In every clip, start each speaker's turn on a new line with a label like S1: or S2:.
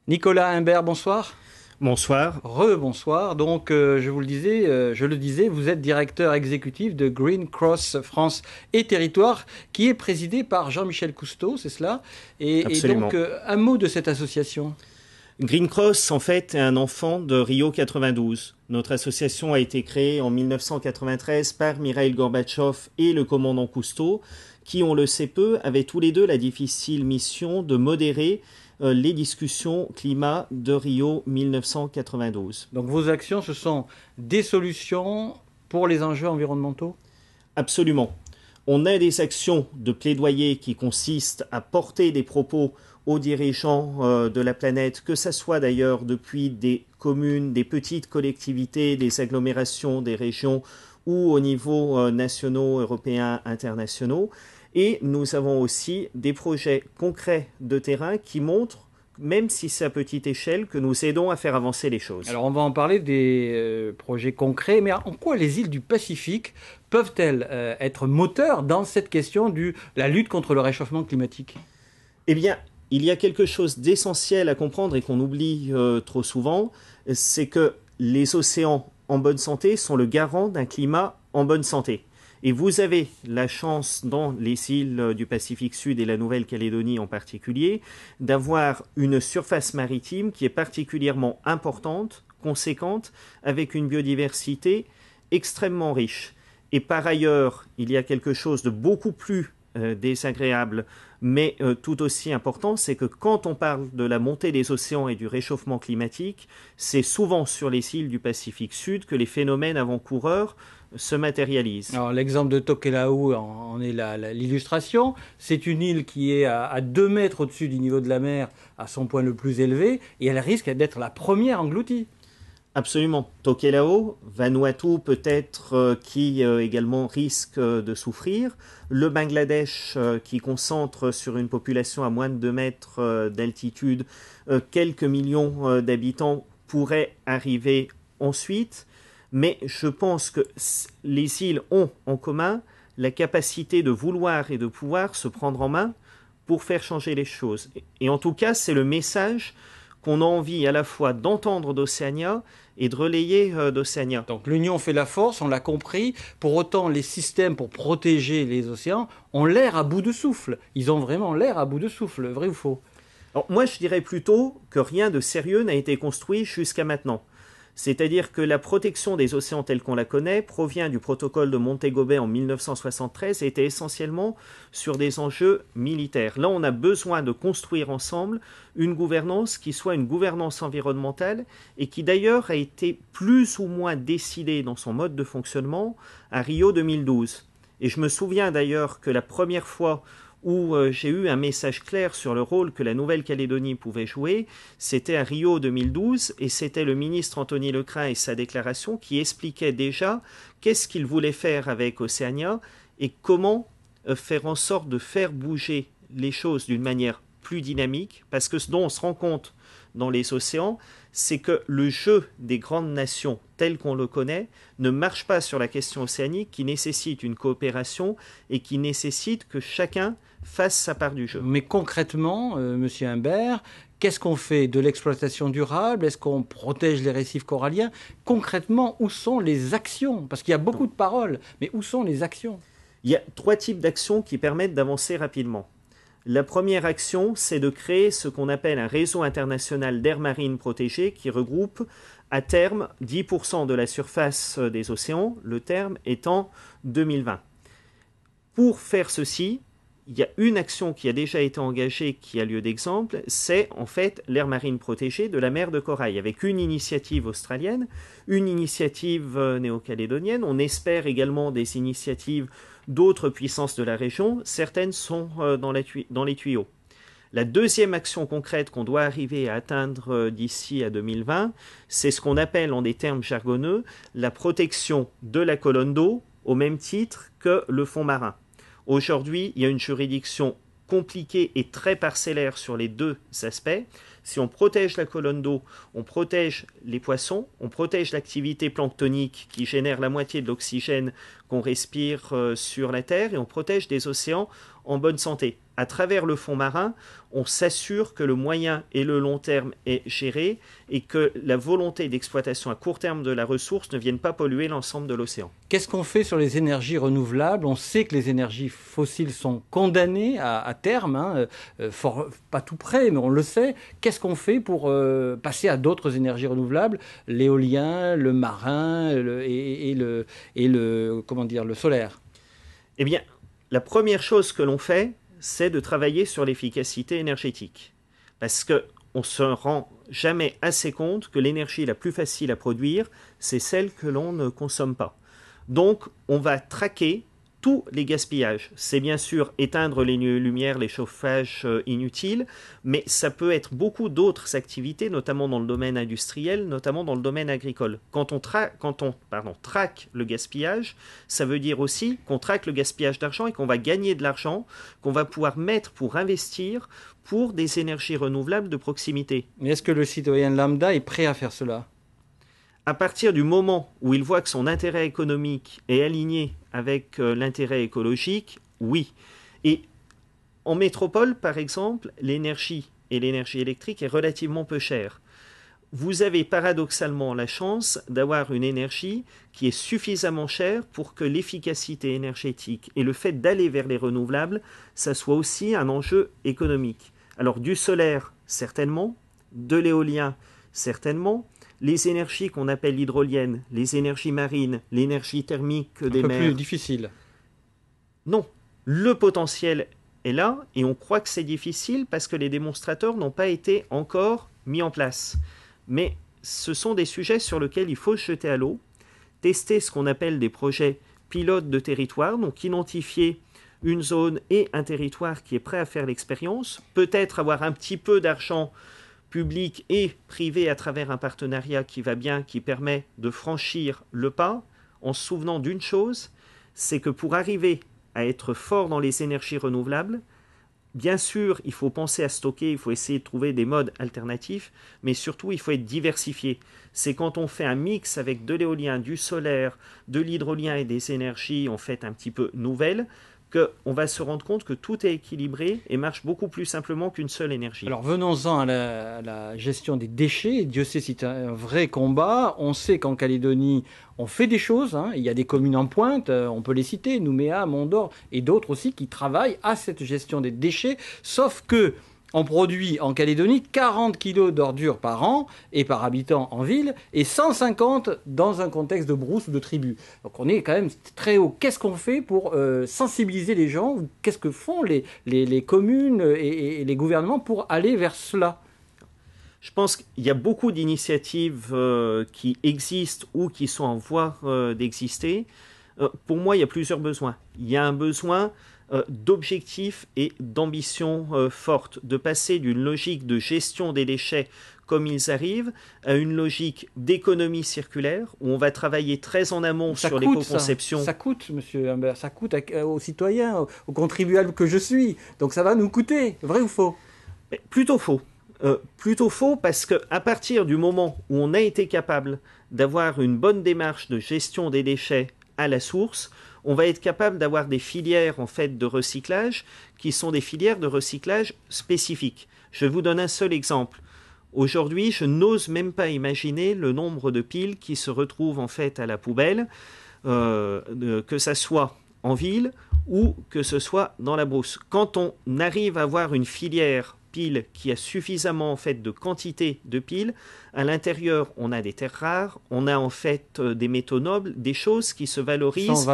S1: Nicolas Imbert, bonsoir.
S2: Bonsoir.
S1: Rebonsoir. Donc, je le disais, vous êtes directeur exécutif de Green Cross France et Territoire, qui est présidé par Jean-Michel Cousteau, c'est cela. Et donc,
S2: Absolument.
S1: un mot de cette association.
S2: Green Cross, en fait, est un enfant de Rio 92. Notre association a été créée en 1993 par Mikhaïl Gorbatchev et le commandant Cousteau, qui, on le sait peu, avaient tous les deux la difficile mission de modérer les discussions climat de Rio 1992.
S1: Donc, vos actions, ce sont des solutions pour les enjeux environnementaux?
S2: Absolument. On a des actions de plaidoyer qui consistent à porter des propos aux dirigeants de la planète, que ce soit d'ailleurs depuis des communes, des petites collectivités, des agglomérations, des régions ou au niveau nationaux, européens, internationaux. Et nous avons aussi des projets concrets de terrain qui montrent, même si c'est à petite échelle, que nous aidons à faire avancer les choses.
S1: Alors, on va en parler des projets concrets, mais en quoi les îles du Pacifique peuvent-elles être moteurs dans cette question de la lutte contre le réchauffement climatique?
S2: Eh bien, il y a quelque chose d'essentiel à comprendre et qu'on oublie trop souvent, c'est que les océans en bonne santé sont le garant d'un climat en bonne santé. Et vous avez la chance, dans les îles du Pacifique Sud et la Nouvelle-Calédonie en particulier, d'avoir une surface maritime qui est particulièrement importante, conséquente, avec une biodiversité extrêmement riche. Et par ailleurs, il y a quelque chose de beaucoup plus désagréable, mais tout aussi important, c'est que quand on parle de la montée des océans et du réchauffement climatique, c'est souvent sur les îles du Pacifique Sud que les phénomènes avant-coureurs se matérialisent.
S1: Alors, l'exemple de Tokelau en est l'illustration. C'est une île qui est à 2 mètres au-dessus du niveau de la mer, à son point le plus élevé, et elle risque d'être la première engloutie.
S2: Absolument. Tokelau, Vanuatu peut-être qui également risque de souffrir. Le Bangladesh qui concentre sur une population à moins de 2 mètres d'altitude quelques millions d'habitants pourrait arriver ensuite. Mais je pense que les îles ont en commun la capacité de vouloir et de pouvoir se prendre en main pour faire changer les choses. Et en tout cas, c'est le message qu'on a envie à la fois d'entendre d'Océania et de relayer d'Océania.
S1: Donc l'union fait la force, on l'a compris. Pour autant, les systèmes pour protéger les océans ont l'air à bout de souffle. Ils ont vraiment l'air à bout de souffle, vrai ou faux?
S2: Alors, moi, je dirais plutôt que rien de sérieux n'a été construit jusqu'à maintenant. C'est-à-dire que la protection des océans telle qu'on la connaît provient du protocole de Montego Bay en 1973 et était essentiellement sur des enjeux militaires. Là, on a besoin de construire ensemble une gouvernance qui soit une gouvernance environnementale et qui d'ailleurs a été plus ou moins décidée dans son mode de fonctionnement à Rio 2012. Et je me souviens d'ailleurs que la première fois où j'ai eu un message clair sur le rôle que la Nouvelle-Calédonie pouvait jouer, c'était à Rio 2012, et c'était le ministre Anthony Lecrin et sa déclaration qui expliquait déjà qu'est-ce qu'il voulait faire avec Océania et comment faire en sorte de faire bouger les choses d'une manière plus dynamique, parce que ce dont on se rend compte dans les océans, c'est que le jeu des grandes nations tel qu'on le connaît ne marche pas sur la question océanique qui nécessite une coopération et qui nécessite que chacun fasse sa part du jeu.
S1: Mais concrètement, Monsieur Imbert, qu'est-ce qu'on fait de l'exploitation durable? Est-ce qu'on protège les récifs coralliens? Concrètement, où sont les actions? Parce qu'il y a beaucoup de paroles, mais où sont les actions?
S2: Il y a 3 types d'actions qui permettent d'avancer rapidement. La première action, c'est de créer ce qu'on appelle un réseau international d'aires marines protégées qui regroupe à terme 10% de la surface des océans, le terme étant 2020. Pour faire ceci, il y a une action qui a déjà été engagée qui a lieu d'exemple, c'est en fait l'aire marine protégée de la mer de Corail, avec une initiative australienne, une initiative néo-calédonienne. On espère également des initiatives d'autres puissances de la région. Certaines sont dans les tuyaux. La deuxième action concrète qu'on doit arriver à atteindre d'ici à 2020, c'est ce qu'on appelle en des termes jargonneux la protection de la colonne d'eau au même titre que le fond marin. Aujourd'hui, il y a une juridiction compliquée et très parcellaire sur les deux aspects. Si on protège la colonne d'eau, on protège les poissons, on protège l'activité planctonique qui génère la moitié de l'oxygène qu'on respire sur la Terre et on protège des océans en bonne santé. à travers le fond marin, on s'assure que le moyen et le long terme est géré et que la volonté d'exploitation à court terme de la ressource ne vienne pas polluer l'ensemble de l'océan.
S1: Qu'est-ce qu'on fait sur les énergies renouvelables? On sait que les énergies fossiles sont condamnées à terme, hein, pas tout près, mais on le sait. Qu'est-ce qu'on fait pour passer à d'autres énergies renouvelables? L'éolien, le marin le solaire.
S2: Eh bien, la première chose que l'on fait, c'est de travailler sur l'efficacité énergétique. Parce qu'on ne se rend jamais assez compte que l'énergie la plus facile à produire, c'est celle que l'on ne consomme pas. Donc, on va traquer tous les gaspillages. C'est bien sûr éteindre les lumières, les chauffages inutiles, mais ça peut être beaucoup d'autres activités, notamment dans le domaine industriel, notamment dans le domaine agricole. Quand on traque le gaspillage, ça veut dire aussi qu'on traque le gaspillage d'argent et qu'on va gagner de l'argent, qu'on va pouvoir mettre pour investir pour des énergies renouvelables de proximité.
S1: Mais est-ce que le citoyen lambda est prêt à faire cela ?
S2: À partir du moment où il voit que son intérêt économique est aligné avec l'intérêt écologique, oui. Et en métropole, par exemple, l'énergie et l'énergie électrique est relativement peu chère. Vous avez paradoxalement la chance d'avoir une énergie qui est suffisamment chère pour que l'efficacité énergétique et le fait d'aller vers les renouvelables, ça soit aussi un enjeu économique. Alors du solaire, certainement, de l'éolien, certainement, les énergies qu'on appelle hydroliennes, les énergies marines, l'énergie thermique des mers.
S1: Un peu plus difficile.
S2: Non, le potentiel est là et on croit que c'est difficile parce que les démonstrateurs n'ont pas été encore mis en place. Mais ce sont des sujets sur lesquels il faut se jeter à l'eau, tester ce qu'on appelle des projets pilotes de territoire, donc identifier une zone et un territoire qui est prêt à faire l'expérience, peut-être avoir un petit peu d'argent public et privé à travers un partenariat qui va bien, qui permet de franchir le pas, en se souvenant d'une chose, c'est que pour arriver à être fort dans les énergies renouvelables, bien sûr, il faut penser à stocker, il faut essayer de trouver des modes alternatifs, mais surtout, il faut être diversifié. C'est quand on fait un mix avec de l'éolien, du solaire, de l'hydrolien et des énergies, en fait, un petit peu nouvelles, qu'on va se rendre compte que tout est équilibré et marche beaucoup plus simplement qu'une seule énergie.
S1: Alors venons-en à la gestion des déchets. Dieu sait si c'est un vrai combat. On sait qu'en Calédonie, on fait des choses. Hein. Il y a des communes en pointe, on peut les citer, Nouméa, Mont-d'Or, et d'autres aussi qui travaillent à cette gestion des déchets. Sauf que on produit en Calédonie 40 kilos d'ordures par an et par habitant en ville et 150 dans un contexte de brousse ou de tribu. Donc on est quand même très haut. Qu'est-ce qu'on fait pour sensibiliser les gens? Qu'est-ce que font les communes et les gouvernements pour aller vers cela?
S2: Je pense qu'il y a beaucoup d'initiatives qui existent ou qui sont en voie d'exister. Pour moi, il y a plusieurs besoins. Il y a un besoin d'objectifs et d'ambition forte, de passer d'une logique de gestion des déchets comme ils arrivent à une logique d'économie circulaire où on va travailler très en amont sur l'éco-conception.
S1: Ça coûte, monsieur Humbert, ça coûte aux citoyens, aux contribuables que je suis. Donc ça va nous coûter, vrai ou faux?
S2: Mais plutôt faux. Plutôt faux parce qu'à partir du moment où on a été capable d'avoir une bonne démarche de gestion des déchets à la source, on va être capable d'avoir des filières en fait de recyclage qui sont des filières de recyclage spécifiques. Je vous donne un seul exemple. Aujourd'hui, je n'ose même pas imaginer le nombre de piles qui se retrouvent en fait à la poubelle, que ça soit en ville ou que ce soit dans la brousse. Quand on arrive à avoir une filière pile qui a suffisamment en fait de quantité de piles, à l'intérieur on a des terres rares, on a en fait des métaux nobles, des choses qui se valorisent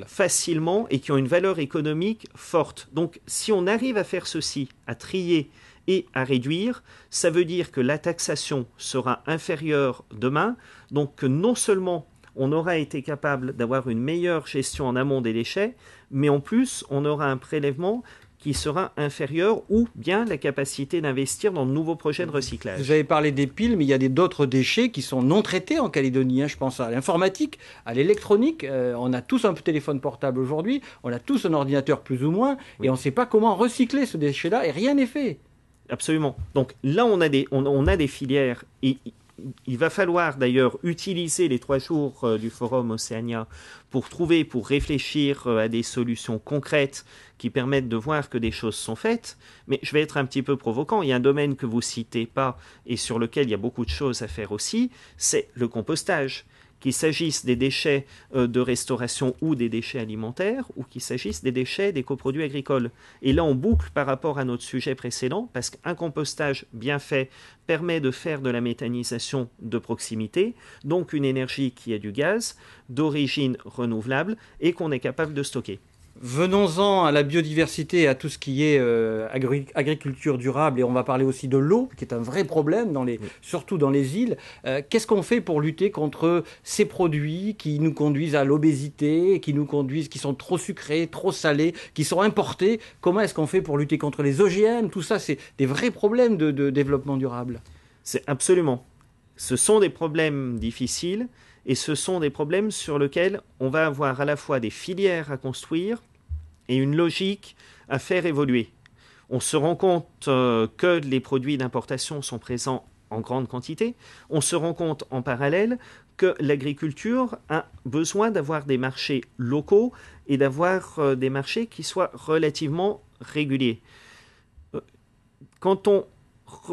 S2: facilement et qui ont une valeur économique forte. Donc si on arrive à faire ceci, à trier et à réduire, ça veut dire que la taxation sera inférieure demain, donc que non seulement on aura été capable d'avoir une meilleure gestion en amont des déchets, mais en plus on aura un prélèvement qui sera inférieur ou bien la capacité d'investir dans de nouveaux projets de recyclage.
S1: Vous avez parlé des piles, mais il y a d'autres déchets qui sont non traités en Calédonie. Hein. Je pense à l'informatique, à l'électronique. On a tous un téléphone portable aujourd'hui, on a tous un ordinateur plus ou moins, oui. Et on ne sait pas comment recycler ce déchet-là et rien n'est fait.
S2: Absolument. Donc là, on a des filières et il va falloir d'ailleurs utiliser les 3 jours du Forum Océania pour réfléchir à des solutions concrètes qui permettent de voir que des choses sont faites. Mais je vais être un petit peu provocant. Il y a un domaine que vous citez pas et sur lequel il y a beaucoup de choses à faire aussi, c'est le compostage. Qu'il s'agisse des déchets de restauration ou des déchets alimentaires, ou qu'il s'agisse des déchets des coproduits agricoles. Et là, on boucle par rapport à notre sujet précédent, parce qu'un compostage bien fait permet de faire de la méthanisation de proximité, donc une énergie qui est du gaz, d'origine renouvelable, et qu'on est capable de stocker.
S1: Venons-en à la biodiversité, à tout ce qui est agriculture durable, et on va parler aussi de l'eau, qui est un vrai problème, surtout dans les îles. Qu'est-ce qu'on fait pour lutter contre ces produits qui nous conduisent à l'obésité, qui sont trop sucrés, trop salés, qui sont importés? Comment est-ce qu'on fait pour lutter contre les OGM? Tout ça, c'est des vrais problèmes de développement durable.
S2: C'est absolument. Ce sont des problèmes difficiles. Et ce sont des problèmes sur lesquels on va avoir à la fois des filières à construire et une logique à faire évoluer. On se rend compte que les produits d'importation sont présents en grande quantité. On se rend compte en parallèle que l'agriculture a besoin d'avoir des marchés locaux et d'avoir des marchés qui soient relativement réguliers. Quand on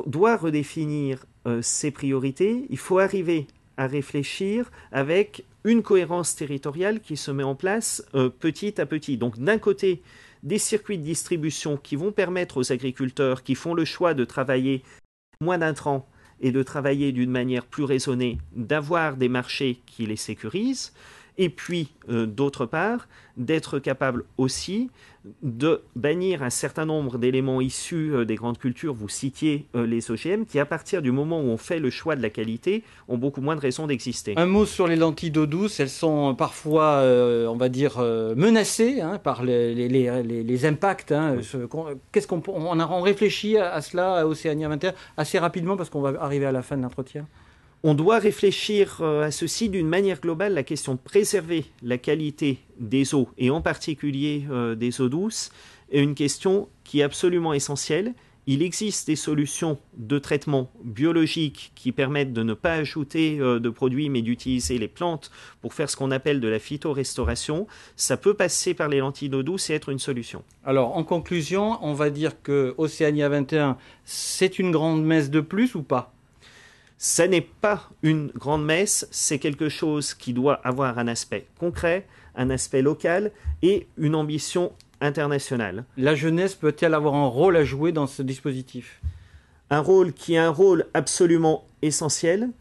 S2: doit redéfinir ces priorités, il faut arriver à réfléchir avec une cohérence territoriale qui se met en place petit à petit. Donc d'un côté, des circuits de distribution qui vont permettre aux agriculteurs qui font le choix de travailler moins d'intrants et de travailler d'une manière plus raisonnée, d'avoir des marchés qui les sécurisent, et puis d'autre part, d'être capable aussi de bannir un certain nombre d'éléments issus des grandes cultures. Vous citiez les OGM, qui à partir du moment où on fait le choix de la qualité, ont beaucoup moins de raisons d'exister.
S1: Un mot sur les lentilles d'eau douce. Elles sont parfois, on va dire, menacées par les impacts. Oui. On réfléchit à cela à Océania 21 assez rapidement parce qu'on va arriver à la fin de l'entretien.
S2: On doit réfléchir à ceci d'une manière globale. La question de préserver la qualité des eaux, et en particulier des eaux douces, est une question qui est absolument essentielle. Il existe des solutions de traitement biologique qui permettent de ne pas ajouter de produits, mais d'utiliser les plantes pour faire ce qu'on appelle de la phytorestauration. Ça peut passer par les lentilles d'eau douce et être une solution.
S1: Alors, en conclusion, on va dire que Océania 21, c'est une grande messe de plus ou pas ?
S2: Ça n'est pas une grande messe, c'est quelque chose qui doit avoir un aspect concret, un aspect local et une ambition internationale.
S1: La jeunesse peut-elle avoir un rôle à jouer dans ce dispositif ?
S2: Un rôle qui est un rôle absolument essentiel.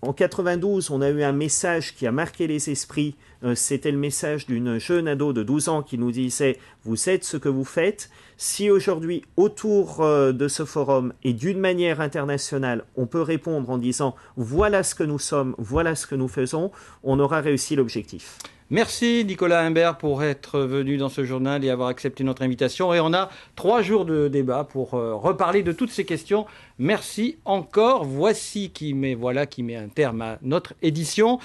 S2: En 92, on a eu un message qui a marqué les esprits. C'était le message d'une jeune ado de 12 ans qui nous disait « Vous êtes ce que vous faites ». Si aujourd'hui, autour de ce forum et d'une manière internationale, on peut répondre en disant « Voilà ce que nous sommes, voilà ce que nous faisons », on aura réussi l'objectif.
S1: Merci Nicolas Imbert pour être venu dans ce journal et avoir accepté notre invitation. Et on a 3 jours de débat pour reparler de toutes ces questions. Merci encore. Voilà qui met un terme à notre édition.